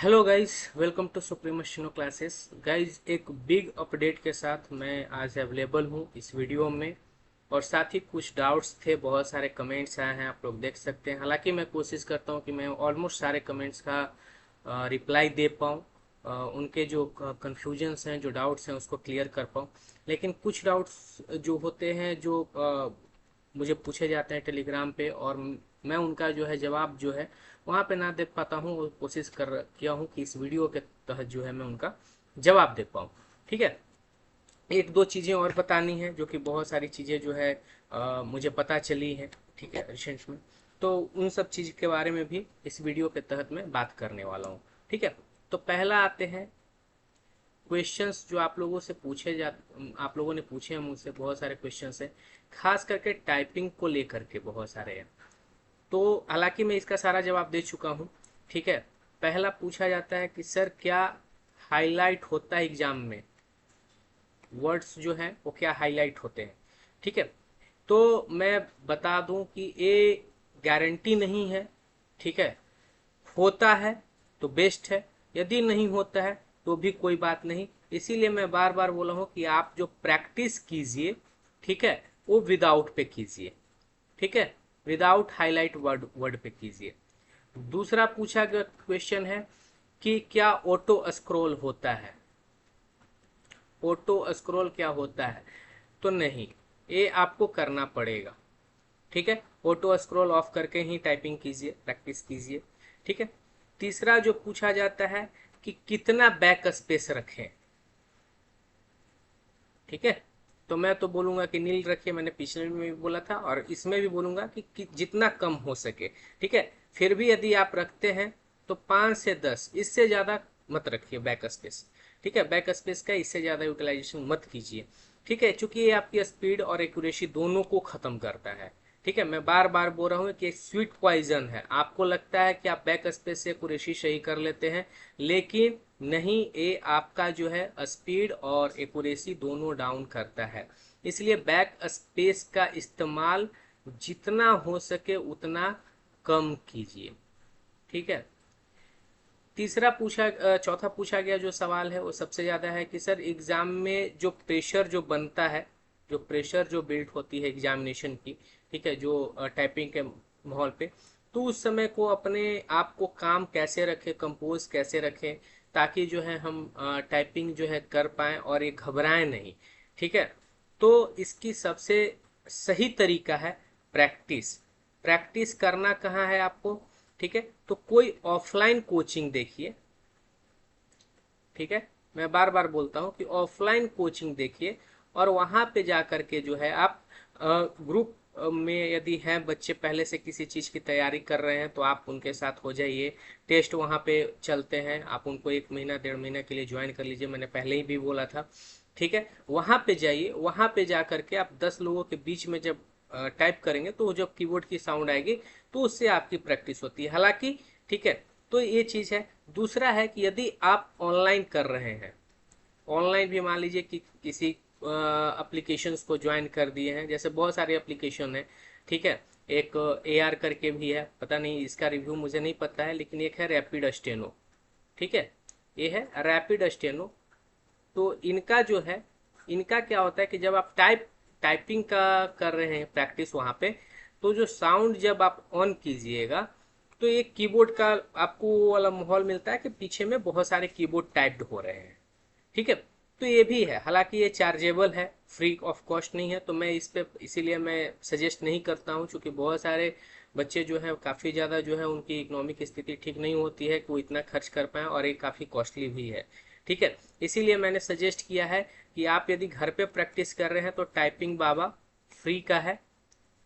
Hello guys, welcome to Supremo classes. Guys, एक big update के साथ मैं आज अवेलेबल हूँ इस वीडियो में। और साथ ही कुछ डाउट्स थे, बहुत सारे कमेंट्स आए हैं, आप लोग देख सकते हैं। हालांकि मैं कोशिश करता हूँ कि मैं ऑलमोस्ट सारे कमेंट्स का रिप्लाई दे पाऊँ, उनके जो कन्फ्यूजन्स हैं, जो डाउट्स हैं, उसको क्लियर कर पाऊँ। लेकिन कुछ डाउट्स जो होते हैं, जो मुझे पूछे जाते हैं टेलीग्राम पे, और मैं उनका जो है जवाब जो है वहाँ पे ना दे पाता हूँ। और कोशिश कर किया हूँ कि इस वीडियो के तहत जो है मैं उनका जवाब दे पाऊँ। ठीक है। एक दो चीज़ें और बतानी है, जो कि बहुत सारी चीज़ें जो है मुझे पता चली है, ठीक है, रिसेंट में। तो उन सब चीज़ के बारे में भी इस वीडियो के तहत मैं बात करने वाला हूँ। ठीक है। तो पहला आते हैं क्वेश्चंस जो आप लोगों से पूछे जा आप लोगों ने पूछे हैं मुझसे। बहुत सारे क्वेश्चंस हैं, खास करके टाइपिंग को लेकर के बहुत सारे हैं। तो हालांकि मैं इसका सारा जवाब दे चुका हूँ। ठीक है। पहला पूछा जाता है कि सर क्या हाईलाइट होता है एग्जाम में, वर्ड्स जो हैं वो क्या हाईलाइट होते हैं। ठीक है। तो मैं बता दूं कि ये गारंटी नहीं है। ठीक है। होता है तो बेस्ट है, यदि नहीं होता है तो भी कोई बात नहीं। इसीलिए मैं बार बार बोला हूँ कि आप जो प्रैक्टिस कीजिए, ठीक है, वो विदाउट पे कीजिए। ठीक है। विदाउट हाईलाइट वर्ड वर्ड पे कीजिए। दूसरा पूछा गया क्वेश्चन है कि क्या ऑटो स्क्रॉल होता है। ऑटो स्क्रॉल क्या होता है? तो नहीं, ये आपको करना पड़ेगा। ठीक है। ऑटो स्क्रॉल ऑफ करके ही टाइपिंग कीजिए, प्रैक्टिस कीजिए। ठीक है। तीसरा जो पूछा जाता है कि कितना बैक स्पेस रखें। ठीक है। तो मैं तो बोलूंगा कि नील रखिए, मैंने पिछले में भी बोला था, और इसमें भी बोलूंगा कि जितना कम हो सके। ठीक है। फिर भी यदि आप रखते हैं तो 5 से 10, इससे ज़्यादा मत रखिए बैक स्पेस। ठीक है। बैक स्पेस का इससे ज़्यादा यूटिलाइजेशन मत कीजिए। ठीक है। चूंकि ये आपकी स्पीड और एक्यूरेसी दोनों को ख़त्म करता है। ठीक है। मैं बार बार बोल रहा हूँ कि एक स्वीट पॉइजन है। आपको लगता है कि आप बैक स्पेस से एक्यूरेसी सही कर लेते हैं, लेकिन नहीं, ये आपका जो है स्पीड और एक्यूरेसी दोनों डाउन करता है। इसलिए बैक स्पेस का इस्तेमाल जितना हो सके उतना कम कीजिए। ठीक है। चौथा पूछा गया जो सवाल है वो सबसे ज़्यादा है कि सर एग्ज़ाम में जो प्रेशर जो बनता है, जो प्रेशर जो बिल्ड होती है एग्जामिनेशन की, ठीक है, जो टाइपिंग के माहौल पे, तो उस समय को अपने आप को काम कैसे रखें, कंपोज कैसे रखें, ताकि जो है हम टाइपिंग जो है कर पाएँ और ये घबराएं नहीं। ठीक है। तो इसकी सबसे सही तरीका है प्रैक्टिस। प्रैक्टिस करना कहाँ है आपको? ठीक है। तो कोई ऑफलाइन कोचिंग देखिए। ठीक है। मैं बार बार बोलता हूँ कि ऑफलाइन कोचिंग देखिए, और वहाँ पे जा कर के जो है आप ग्रुप में यदि हैं बच्चे पहले से किसी चीज़ की तैयारी कर रहे हैं तो आप उनके साथ हो जाइए। टेस्ट वहाँ पे चलते हैं, आप उनको 1 महीना 1.5 महीना के लिए ज्वाइन कर लीजिए, मैंने पहले ही भी बोला था। ठीक है। वहाँ पे जाइए, वहाँ पे जा करके आप 10 लोगों के बीच में जब टाइप करेंगे तो जब कीबोर्ड की साउंड आएगी तो उससे आपकी प्रैक्टिस होती है, हालांकि। ठीक है। तो ये चीज़ है। दूसरा है कि यदि आप ऑनलाइन कर रहे हैं, ऑनलाइन भी मान लीजिए कि किसी एप्लीकेशंस को ज्वाइन कर दिए हैं, जैसे बहुत सारे एप्लीकेशन है। ठीक है। एक AR करके भी है, पता नहीं इसका रिव्यू मुझे नहीं पता है, लेकिन एक है रैपिड स्टेनो। ठीक है। ये है रैपिड स्टेनो। तो इनका जो है, इनका क्या होता है कि जब आप टाइपिंग का कर रहे हैं प्रैक्टिस वहाँ पे, तो जो साउंड जब आप ऑन कीजिएगा तो एक कीबोर्ड का आपको वो वाला माहौल मिलता है कि पीछे में बहुत सारे कीबोर्ड टाइप्ड हो रहे हैं। ठीक है। तो ये भी है, हालांकि ये चार्जेबल है, फ्री ऑफ कॉस्ट नहीं है, तो मैं इस पे इसीलिए मैं सजेस्ट नहीं करता हूँ, क्योंकि बहुत सारे बच्चे जो हैं काफ़ी ज़्यादा जो है उनकी इकोनॉमिक स्थिति ठीक नहीं होती है कि वो इतना खर्च कर पाएँ, और ये काफ़ी कॉस्टली भी है। ठीक है। इसीलिए मैंने सजेस्ट किया है कि आप यदि घर पे प्रैक्टिस कर रहे हैं तो टाइपिंग बाबा फ्री का है।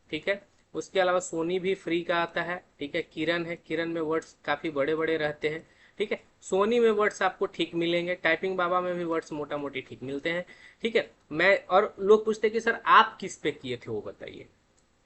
ठीक है। उसके अलावा सोनी भी फ्री का आता है। ठीक है। किरण है, किरण में वर्ड्स काफ़ी बड़े बड़े रहते हैं। ठीक है। सोनी में वर्ड्स आपको ठीक मिलेंगे, टाइपिंग बाबा में भी वर्ड्स मोटा मोटी ठीक मिलते हैं। ठीक है। मैं और लोग पूछते हैं कि सर आप किस पे किए थे वो बताइए।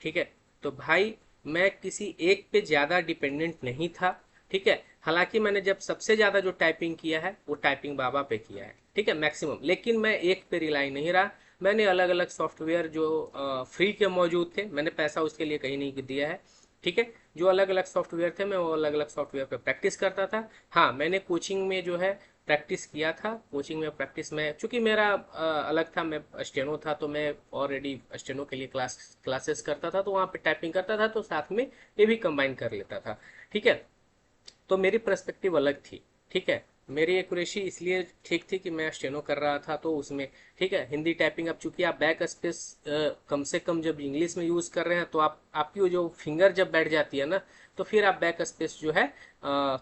ठीक है। तो भाई, मैं किसी एक पे ज़्यादा डिपेंडेंट नहीं था। ठीक है। हालांकि मैंने जब सबसे ज़्यादा जो टाइपिंग किया है वो टाइपिंग बाबा पे किया है। ठीक है, मैक्सिमम। लेकिन मैं एक पे रिलाई नहीं रहा। मैंने अलग अलग सॉफ्टवेयर जो फ्री के मौजूद थे, मैंने पैसा उसके लिए कहीं नहीं दिया है। ठीक है। जो अलग अलग सॉफ्टवेयर थे मैं वो अलग अलग सॉफ्टवेयर पे प्रैक्टिस करता था। हाँ, मैंने कोचिंग में जो है प्रैक्टिस किया था। कोचिंग में प्रैक्टिस में चूंकि मेरा अलग था, मैं स्टेनो था, तो मैं ऑलरेडी स्टेनो के लिए क्लासेस करता था, तो वहाँ पे टाइपिंग करता था, तो साथ में ये भी कंबाइन कर लेता था। ठीक है। तो मेरी पर्सपेक्टिव अलग थी। ठीक है। मेरी एक्यूरेसी इसलिए ठीक थी कि मैं स्टेनो कर रहा था, तो उसमें ठीक है। हिंदी टाइपिंग, अब चूंकि आप बैक स्पेस कम से कम जब इंग्लिश में यूज कर रहे हैं, तो आपकी वो जो फिंगर जब बैठ जाती है ना, तो फिर आप बैक स्पेस जो है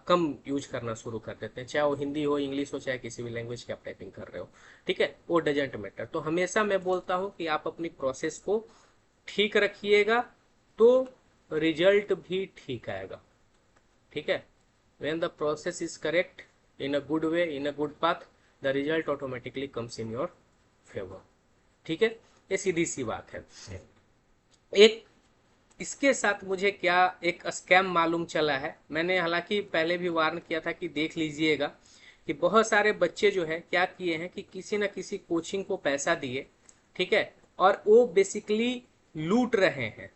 कम यूज करना शुरू कर देते हैं, चाहे वो हिंदी हो, इंग्लिश हो, चाहे किसी भी लैंग्वेज की आप टाइपिंग कर रहे हो। ठीक है, वो डजेंट मैटर। तो हमेशा मैं बोलता हूँ कि आप अपनी प्रोसेस को ठीक रखिएगा, तो रिजल्ट भी ठीक आएगा। ठीक है। when the process is correct, in a good way, in a good path, the result automatically comes in your favor। ठीक है। ये सीधी सी बात है। एक इसके साथ मुझे क्या एक स्कैम मालूम चला है, मैंने हालांकि पहले भी वार्न किया था कि देख लीजिएगा, कि बहुत सारे बच्चे जो है क्या किए हैं कि किसी न किसी कोचिंग को पैसा दिए, ठीक है, और वो बेसिकली लूट रहे हैं।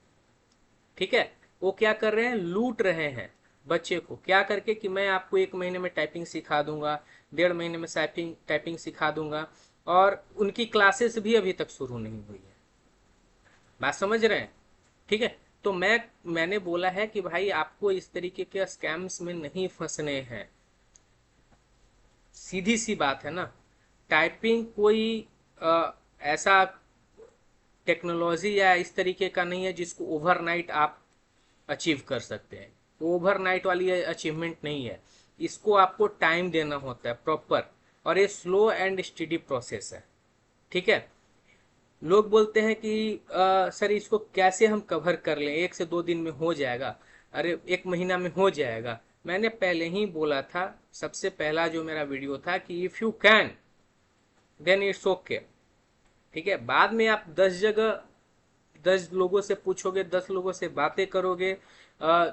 ठीक है। वो क्या कर रहे हैं, लूट रहे हैं बच्चे को, क्या करके कि मैं आपको 1 महीने में टाइपिंग सिखा दूंगा, 1.5 महीने में टाइपिंग टाइपिंग सिखा दूंगा, और उनकी क्लासेस भी अभी तक शुरू नहीं हुई है। बात समझ रहे हैं? ठीक है। तो मैंने बोला है कि भाई आपको इस तरीके के स्कैम्स में नहीं फंसने हैं। सीधी सी बात है ना। टाइपिंग कोई ऐसा टेक्नोलॉजी या इस तरीके का नहीं है जिसको ओवरनाइट आप अचीव कर सकते हैं। ओवरनाइट वाली अचीवमेंट नहीं है। इसको आपको टाइम देना होता है प्रॉपर, और ये स्लो एंड स्टडी प्रोसेस है। ठीक है। लोग बोलते हैं कि सर इसको कैसे हम कवर कर लें, 1 से 2 दिन में हो जाएगा, अरे 1 महीना में हो जाएगा। मैंने पहले ही बोला था, सबसे पहला जो मेरा वीडियो था, कि if you can then it's okay. ठीक है। बाद में आप 10 जगह 10 लोगों से पूछोगे, 10 लोगों से बातें करोगे,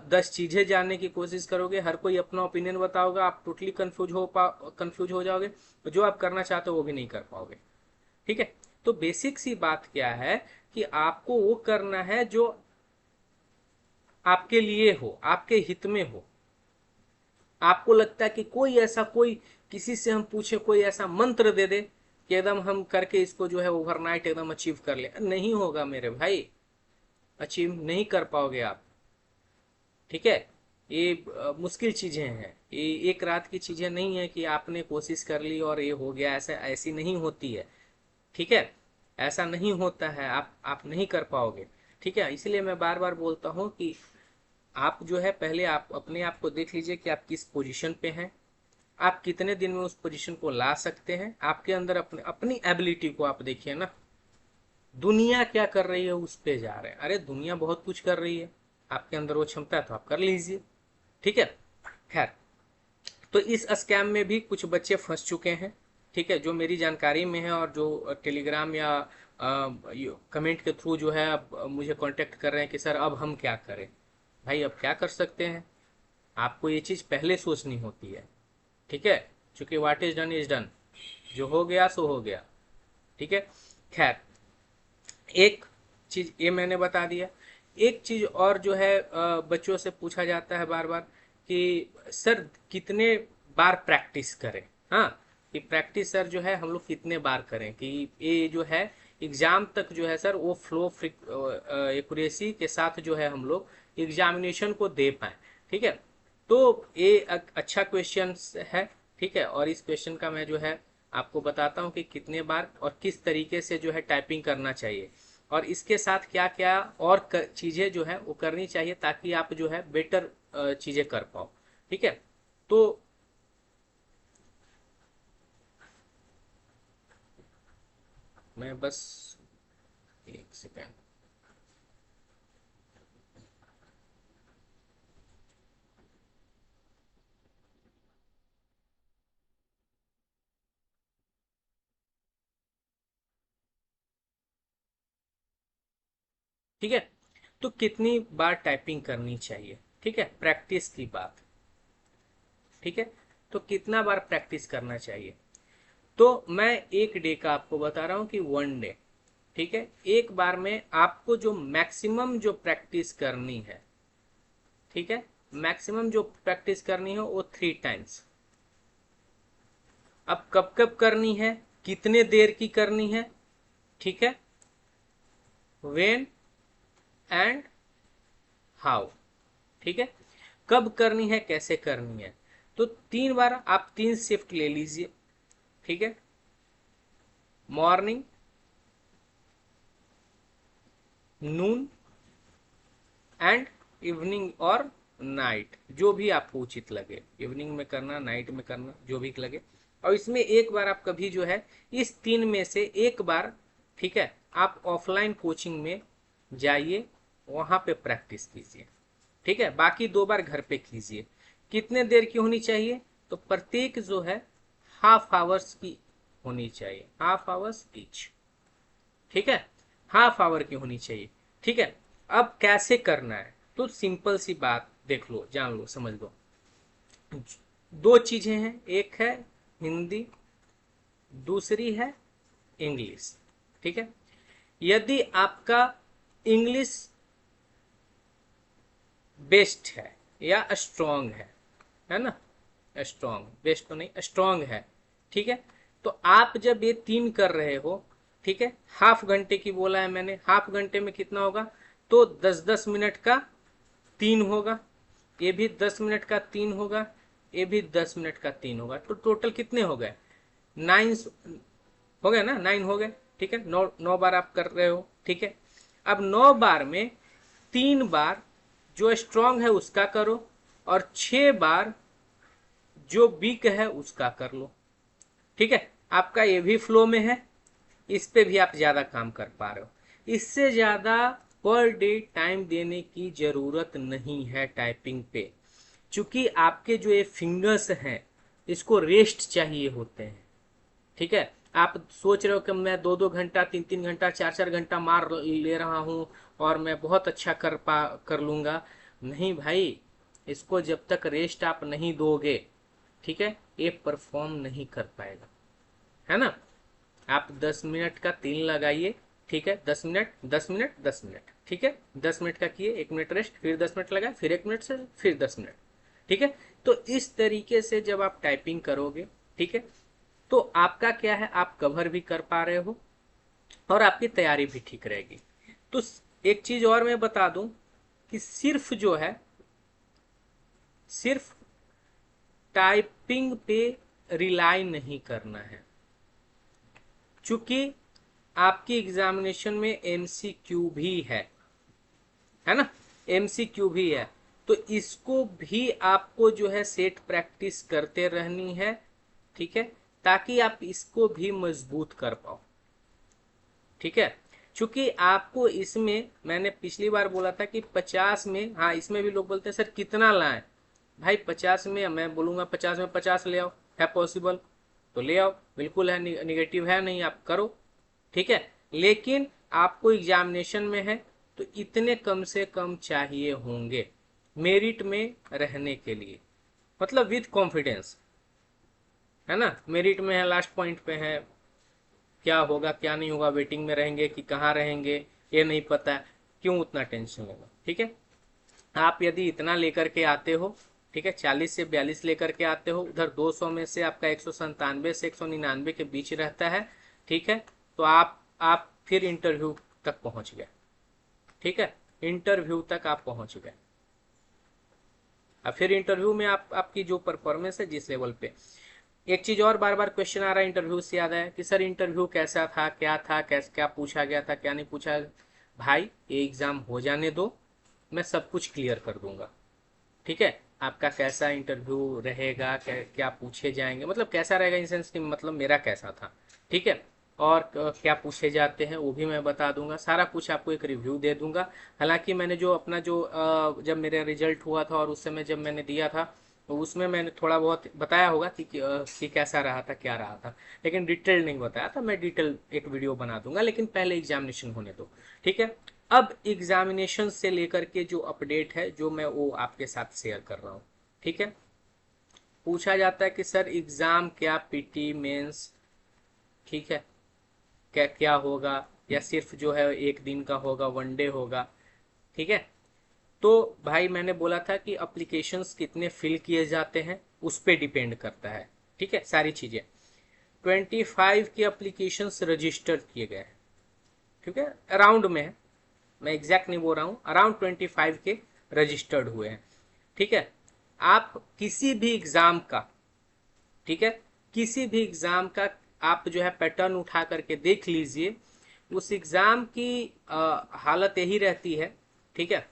10 चीजें जानने की कोशिश करोगे, हर कोई अपना ओपिनियन बताओगे, आप टोटली कंफ्यूज हो जाओगे, जो आप करना चाहते हो वो भी नहीं कर पाओगे। ठीक है। तो बेसिक सी बात क्या है कि आपको वो करना है जो आपके लिए हो, आपके हित में हो। आपको लगता है कि कोई किसी से हम पूछे, कोई ऐसा मंत्र दे दे कि एकदम हम करके इसको जो है ओवरनाइट एकदम अचीव कर ले, नहीं होगा मेरे भाई। अचीव नहीं कर पाओगे आप। ठीक है। ये मुश्किल चीजें हैं, ये एक रात की चीजें नहीं है कि आपने कोशिश कर ली और ये हो गया, ऐसा ऐसी नहीं होती है। ठीक है। ऐसा नहीं होता है, आप नहीं कर पाओगे। ठीक है। इसलिए मैं बार बार बोलता हूँ कि आप जो है पहले आप अपने आप को देख लीजिए कि आप किस पोजीशन पे हैं, आप कितने दिन में उस पोजीशन को ला सकते हैं। आपके अंदर अपनी एबिलिटी को आप देखिए ना। दुनिया क्या कर रही है उस पे जा रहे हैं, अरे दुनिया बहुत कुछ कर रही है, आपके अंदर वो क्षमता है तो आप कर लीजिए। ठीक है। खैर, तो इस स्कैम में भी कुछ बच्चे फंस चुके हैं। ठीक है। जो मेरी जानकारी में है, और जो टेलीग्राम या कमेंट के थ्रू जो है अब मुझे कांटेक्ट कर रहे हैं कि सर अब हम क्या करें। भाई अब क्या कर सकते हैं, आपको ये चीज़ पहले सोचनी होती है। ठीक है। क्योंकि व्हाट इज डन, जो हो गया सो हो गया। ठीक है। खैर, एक चीज ये मैंने बता दिया। एक चीज और जो है बच्चों से पूछा जाता है बार बार कि सर कितने बार प्रैक्टिस करें। हाँ, कि प्रैक्टिस सर जो है हम लोग कितने बार करें, कि ये जो है एग्जाम तक जो है सर वो फ्लो एक्यूरेसी के साथ जो है हम लोग एग्जामिनेशन को दे पाए। ठीक है। तो ये एक अच्छा क्वेश्चन है। ठीक है। और इस क्वेश्चन का मैं जो है आपको बताता हूँ कि कितने बार और किस तरीके से जो है टाइपिंग करना चाहिए, और इसके साथ क्या क्या और चीज़ें जो है वो करनी चाहिए, ताकि आप जो है बेटर चीज़ें कर पाओ। ठीक है। तो मैं बस एक सेकेंड। ठीक है। तो कितनी बार टाइपिंग करनी चाहिए, ठीक है, प्रैक्टिस की बात। ठीक है। तो कितना बार प्रैक्टिस करना चाहिए, तो मैं एक डे का आपको बता रहा हूँ कि 1 डे। ठीक है। एक बार में आपको जो मैक्सिमम जो प्रैक्टिस करनी है, ठीक है। मैक्सिमम जो प्रैक्टिस करनी है वो 3 टाइम्स। अब कब कब करनी है, कितने देर की करनी है, ठीक है, व्हेन एंड हाउ, ठीक है, कब करनी है, कैसे करनी है। तो 3 बार आप 3 शिफ्ट ले लीजिए, ठीक है, मॉर्निंग, नून एंड इवनिंग और नाइट, जो भी आपको उचित लगे, इवनिंग में करना, नाइट में करना, जो भी लगे। और इसमें एक बार आप कभी जो है इस 3 में से एक बार, ठीक है, आप ऑफलाइन कोचिंग में जाइए, वहां पे प्रैक्टिस कीजिए, ठीक है। बाकी 2 बार घर पे कीजिए। कितने देर की होनी चाहिए, तो प्रत्येक जो है हाफ आवर्स की होनी चाहिए, हाफ आवर्स ईच, ठीक है, हाफ आवर की होनी चाहिए, ठीक है। अब कैसे करना है, तो सिंपल सी बात देख लो, जान लो, समझ लो। 2 चीजें हैं, एक है हिंदी, दूसरी है इंग्लिश, ठीक है। यदि आपका इंग्लिश बेस्ट है या स्ट्रांग है ना, स्ट्रांग, बेस्ट तो नहीं, स्ट्रांग है, ठीक है। तो आप जब ये 3 कर रहे हो, ठीक है, हाफ घंटे की बोला है मैंने, हाफ घंटे में कितना होगा, तो 10-10 मिनट का 3 होगा, ये भी 10 मिनट का 3 होगा, ये भी 10 मिनट का 3 होगा, तो टोटल कितने हो गए, 9 हो गए ना, 9 हो गए, ठीक है। 9 बार आप कर रहे हो, ठीक है। अब 9 बार में 3 बार जो स्ट्रांग है उसका करो, और 6 बार जो वीक है उसका कर लो, ठीक है। आपका ये भी फ्लो में है, इस पे भी आप ज्यादा काम कर पा रहे हो। इससे ज्यादा पर डे टाइम देने की जरूरत नहीं है टाइपिंग पे, क्योंकि आपके जो ये फिंगर्स हैं इसको रेस्ट चाहिए होते हैं, ठीक है। आप सोच रहे हो कि मैं 2-2 घंटा, 3-3 घंटा, 4-4 घंटा मार ले रहा हूं और मैं बहुत अच्छा कर लूंगा। नहीं भाई, इसको जब तक रेस्ट आप नहीं दोगे, ठीक है, ये परफॉर्म नहीं कर पाएगा, है ना। आप 10 मिनट का 3 लगाइए, ठीक है, 10 मिनट, 10 मिनट, 10 मिनट, ठीक है, 10 मिनट का किए, 1 मिनट रेस्ट, फिर 10 मिनट लगाए, फिर 1 मिनट से, फिर 10 मिनट, ठीक है। तो इस तरीके से जब आप टाइपिंग करोगे, ठीक है, तो आपका क्या है, आप कवर भी कर पा रहे हो और आपकी तैयारी भी ठीक रहेगी। तो एक चीज और मैं बता दूं कि सिर्फ जो है, सिर्फ टाइपिंग पे रिलाई नहीं करना है, चूंकि आपकी एग्जामिनेशन में एमसीक्यू भी है ना, एमसीक्यू भी है। तो इसको भी आपको जो है सेट प्रैक्टिस करते रहनी है, ठीक है, ताकि आप इसको भी मजबूत कर पाओ, ठीक है। चूंकि आपको इसमें, मैंने पिछली बार बोला था कि 50 में, हाँ इसमें भी लोग बोलते हैं सर कितना लाएं, भाई 50 में मैं बोलूंगा 50 में 50 ले आओ, है पॉसिबल तो ले आओ, बिल्कुल है, निगेटिव है नहीं, आप करो, ठीक है। लेकिन आपको एग्जामिनेशन में है तो इतने कम से कम चाहिए होंगे मेरिट में रहने के लिए, मतलब विथ कॉन्फिडेंस, है ना। मेरिट में है, लास्ट पॉइंट पे है, क्या होगा क्या नहीं होगा, वेटिंग में रहेंगे कि कहाँ रहेंगे ये नहीं पता, क्यों उतना टेंशन लेना, ठीक है। आप यदि इतना लेकर के आते हो, ठीक है, 40 से 42 लेकर के आते हो, उधर 200 में से आपका 197 से 199 के बीच रहता है, ठीक है, तो आप फिर इंटरव्यू तक पहुंच गए, ठीक है, इंटरव्यू तक आप पहुंच गए। अब फिर इंटरव्यू में आपकी जो परफॉर्मेंस है जिस लेवल पे, एक चीज और बार बार क्वेश्चन आ रहा है इंटरव्यू से याद है कि सर इंटरव्यू कैसा था, कैसे क्या पूछा गया था, क्या नहीं पूछा। भाई ये एग्जाम हो जाने दो, मैं सब कुछ क्लियर कर दूंगा, ठीक है। आपका कैसा इंटरव्यू रहेगा, क्या पूछे जाएंगे, मतलब कैसा रहेगा इन सेंस कि मतलब मेरा कैसा था, ठीक है, और क्या पूछे जाते हैं वो भी मैं बता दूंगा, सारा कुछ आपको एक रिव्यू दे दूंगा। हालांकि मैंने जो अपना जो जब मेरा रिजल्ट हुआ था और उस समय जब मैंने दिया था, तो उसमें मैंने थोड़ा बहुत बताया होगा कि कैसा रहा था, क्या रहा था, लेकिन डिटेल नहीं बताया था। मैं डिटेल एक वीडियो बना दूंगा, लेकिन पहले एग्जामिनेशन होने दो, ठीक है। अब एग्जामिनेशन से लेकर के जो अपडेट है जो मैं वो आपके साथ शेयर कर रहा हूँ, ठीक है। पूछा जाता है कि सर एग्जाम क्या पीटी मेंस, ठीक है, क्या क्या होगा, या सिर्फ जो है एक दिन का होगा, 1 डे होगा, ठीक है। तो भाई मैंने बोला था कि अप्लीकेशंस कितने फिल किए जाते हैं उस पर डिपेंड करता है, ठीक है, सारी चीज़ें। 25 के अप्लीकेशंस रजिस्टर किए गए हैं, ठीक है, अराउंड में है, मैं एग्जैक्ट नहीं बोल रहा हूँ, अराउंड 25 के रजिस्टर्ड हुए हैं, ठीक है। आप किसी भी एग्ज़ाम का, ठीक है, किसी भी एग्ज़ाम का आप जो है पैटर्न उठा करके देख लीजिए, उस एग्ज़ाम की हालत यही रहती है, ठीक है।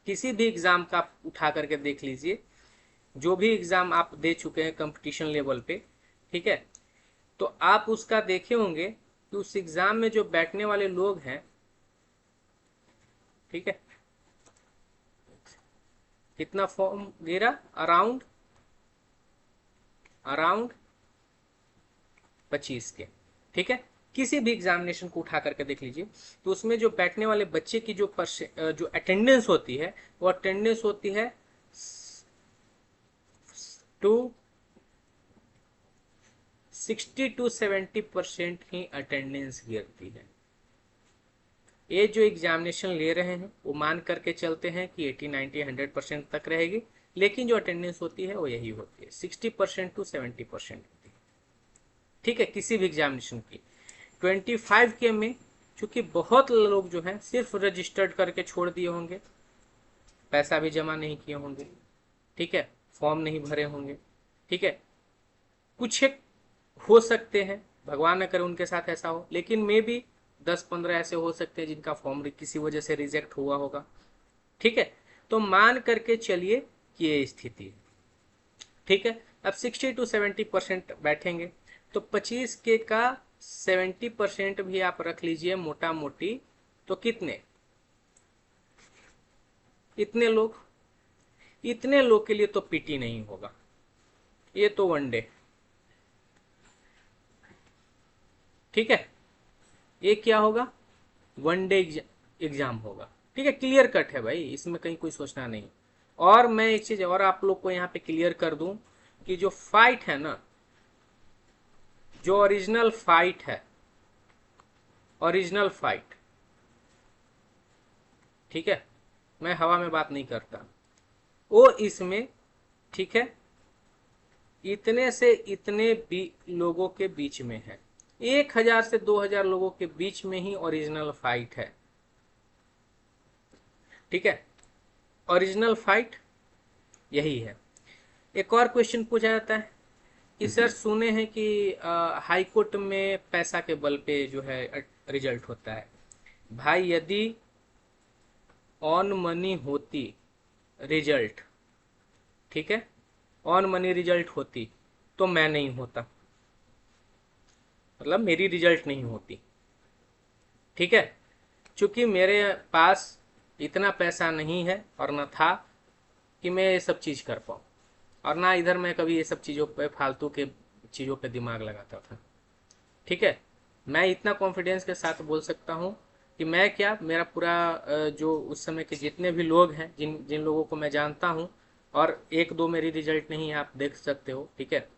किसी भी एग्ज़ाम का आप उठा करके देख लीजिए, जो भी एग्ज़ाम आप दे चुके हैं कंपटीशन लेवल पे, ठीक है, तो आप उसका देखे होंगे कि उस एग्ज़ाम में जो बैठने वाले लोग हैं, ठीक है, कितना फॉर्म गिरा, अराउंड अराउंड 25 के, ठीक है। किसी भी एग्जामिनेशन को उठा करके देख लीजिए, तो उसमें जो बैठने वाले बच्चे की जो अटेंडेंस होती है, वो अटेंडेंस होती है टू 60 to 70% ही अटेंडेंस गिरती है। ये जो एग्जामिनेशन ले रहे हैं वो मान करके चलते हैं कि 80, 90, 100% तक रहेगी, लेकिन जो अटेंडेंस होती है वो यही होती है, 60% to 70% होती है, ठीक है, किसी भी एग्जामिनेशन की। 25 के में चूंकि बहुत लोग जो हैं सिर्फ रजिस्टर्ड करके छोड़ दिए होंगे, पैसा भी जमा नहीं किए होंगे, ठीक है, फॉर्म नहीं भरे होंगे, ठीक है, कुछ एक हो सकते हैं, भगवान न करे उनके साथ ऐसा हो, लेकिन मे भी 10-15 ऐसे हो सकते हैं जिनका फॉर्म किसी वजह से रिजेक्ट हुआ होगा, ठीक है। तो मान करके चलिए कि ये स्थिति है, ठीक है। अब 60 to 70% बैठेंगे, तो 25 के का 70% भी आप रख लीजिए मोटा मोटी, तो कितने, इतने लोग के लिए तो पीटी नहीं होगा, ये तो वनडे, ठीक है, ये क्या होगा, वनडे एग्जाम होगा, ठीक है, क्लियर कट है भाई, इसमें कहीं कोई सोचना नहीं। और मैं एक चीज और आप लोग को यहाँ पे क्लियर कर दूं कि जो फाइट है ना, जो ओरिजिनल फाइट है, ओरिजिनल फाइट, ठीक है, मैं हवा में बात नहीं करता, वो इसमें, ठीक है, इतने से इतने लोगों के बीच में है, 1000 से 2000 लोगों के बीच में ही ओरिजिनल फाइट है, ठीक है, ओरिजिनल फाइट यही है। एक और क्वेश्चन पूछा जाता है कि सर सुने हैं कि हाई कोर्ट में पैसा के बल पे जो है रिजल्ट होता है। भाई यदि ऑन मनी होती रिजल्ट, ठीक है, ऑन मनी रिजल्ट होती तो मैं नहीं होता, मतलब मेरी रिजल्ट नहीं होती, ठीक है, क्योंकि मेरे पास इतना पैसा नहीं है और न था कि मैं ये सब चीज़ कर पाऊँ, और ना इधर मैं कभी ये सब चीज़ों पे फालतू के चीज़ों पे दिमाग लगाता था, ठीक है। मैं इतना कॉन्फिडेंस के साथ बोल सकता हूँ कि मैं क्या, मेरा पूरा जो उस समय के जितने भी लोग हैं, जिन जिन लोगों को मैं जानता हूँ, और एक दो मेरी रिजल्ट नहीं आप देख सकते हो, ठीक है,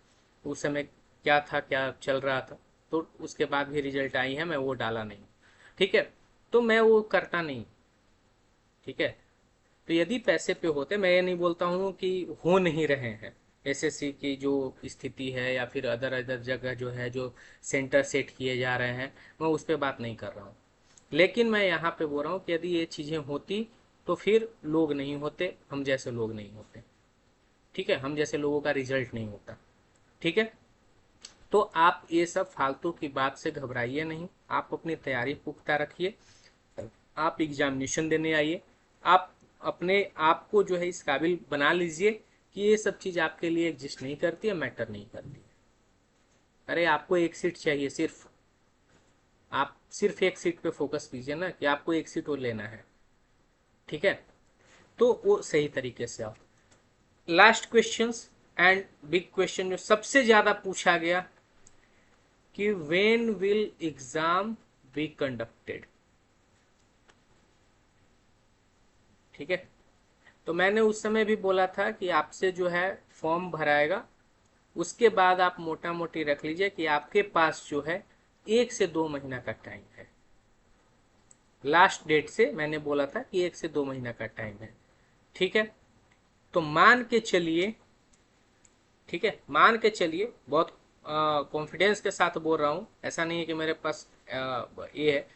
उस समय क्या था, क्या चल रहा था, तो उसके बाद भी रिजल्ट आई है, मैं वो डाला नहीं, ठीक है, तो मैं वो करता नहीं, ठीक है। तो यदि पैसे पे होते, मैं ये नहीं बोलता हूँ कि हो नहीं रहे हैं, एसएससी की जो स्थिति है या फिर अदर अदर जगह जो है जो सेंटर सेट किए जा रहे हैं, मैं उस पर बात नहीं कर रहा हूँ, लेकिन मैं यहाँ पे बोल रहा हूँ कि यदि ये चीज़ें होती तो फिर लोग नहीं होते, हम जैसे लोग नहीं होते, ठीक है, हम जैसे लोगों का रिजल्ट नहीं होता, ठीक है। तो आप ये सब फालतू की बात से घबराइए नहीं, आप अपनी तैयारी पुख्ता रखिए, आप एग्जामिनेशन देने आइए, आप अपने आप को जो है इस काबिल बना लीजिए कि ये सब चीज़ आपके लिए एग्जिस्ट नहीं करती है, मैटर नहीं करती है। अरे आपको एक सीट चाहिए सिर्फ, आप सिर्फ एक सीट पे फोकस कीजिए ना कि आपको एक सीट और लेना है, ठीक है, तो वो सही तरीके से आप। Last questions and big question जो सबसे ज़्यादा पूछा गया कि when will exam be conducted, ठीक है। तो मैंने उस समय भी बोला था कि आपसे जो है फॉर्म भराएगा, उसके बाद आप मोटा मोटी रख लीजिए कि आपके पास जो है 1 से 2 महीना का टाइम है, लास्ट डेट से मैंने बोला था कि 1 से 2 महीना का टाइम है। ठीक है, तो मान के चलिए, ठीक है, मान के चलिए, बहुत कॉन्फिडेंस के साथ बोल रहा हूँ, ऐसा नहीं है कि मेरे पास ये है,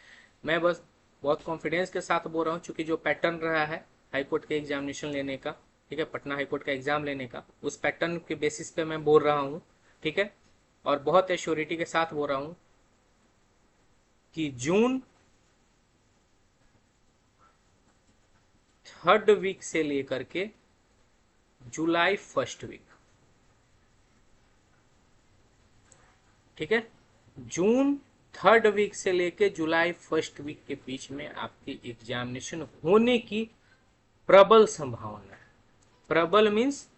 मैं बस बहुत कॉन्फिडेंस के साथ बोल रहा हूँ, क्योंकि जो पैटर्न रहा है हाई कोर्ट के एग्जामिनेशन लेने का, ठीक है, पटना हाई कोर्ट का एग्जाम लेने का, उस पैटर्न के बेसिस पे मैं बोल रहा हूँ। ठीक है, और बहुत एश्योरिटी के साथ बोल रहा हूँ कि जून 3rd वीक से लेकर के जुलाई 1st वीक, ठीक है, जून 3rd वीक से लेके जुलाई 1st वीक के बीच में आपकी एग्जामिनेशन होने की प्रबल संभावना है। प्रबल मीन्स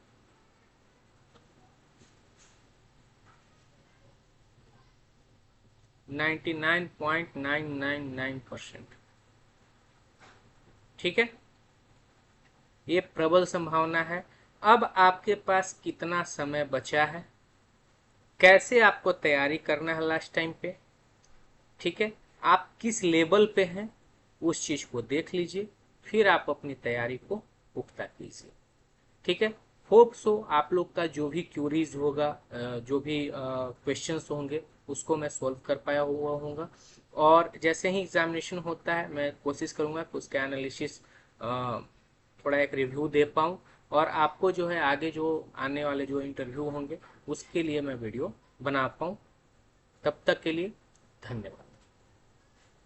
99.999%। ठीक है, ये प्रबल संभावना है। अब आपके पास कितना समय बचा है, कैसे आपको तैयारी करना है लास्ट टाइम पे, ठीक है, आप किस लेवल पे हैं, उस चीज को देख लीजिए, फिर आप अपनी तैयारी को पुख्ता कीजिए। ठीक है, होप सो आप लोग का जो भी क्यूरीज होगा, जो भी क्वेश्चंस होंगे, उसको मैं सॉल्व कर पाया हुआ होऊंगा। और जैसे ही एग्जामिनेशन होता है मैं कोशिश करूंगा कि उसका एनालिसिस थोड़ा एक रिव्यू दे पाऊँ, और आपको जो है आगे जो आने वाले जो इंटरव्यू होंगे उसके लिए मैं वीडियो बना पाऊँ। तब तक के लिए धन्यवाद।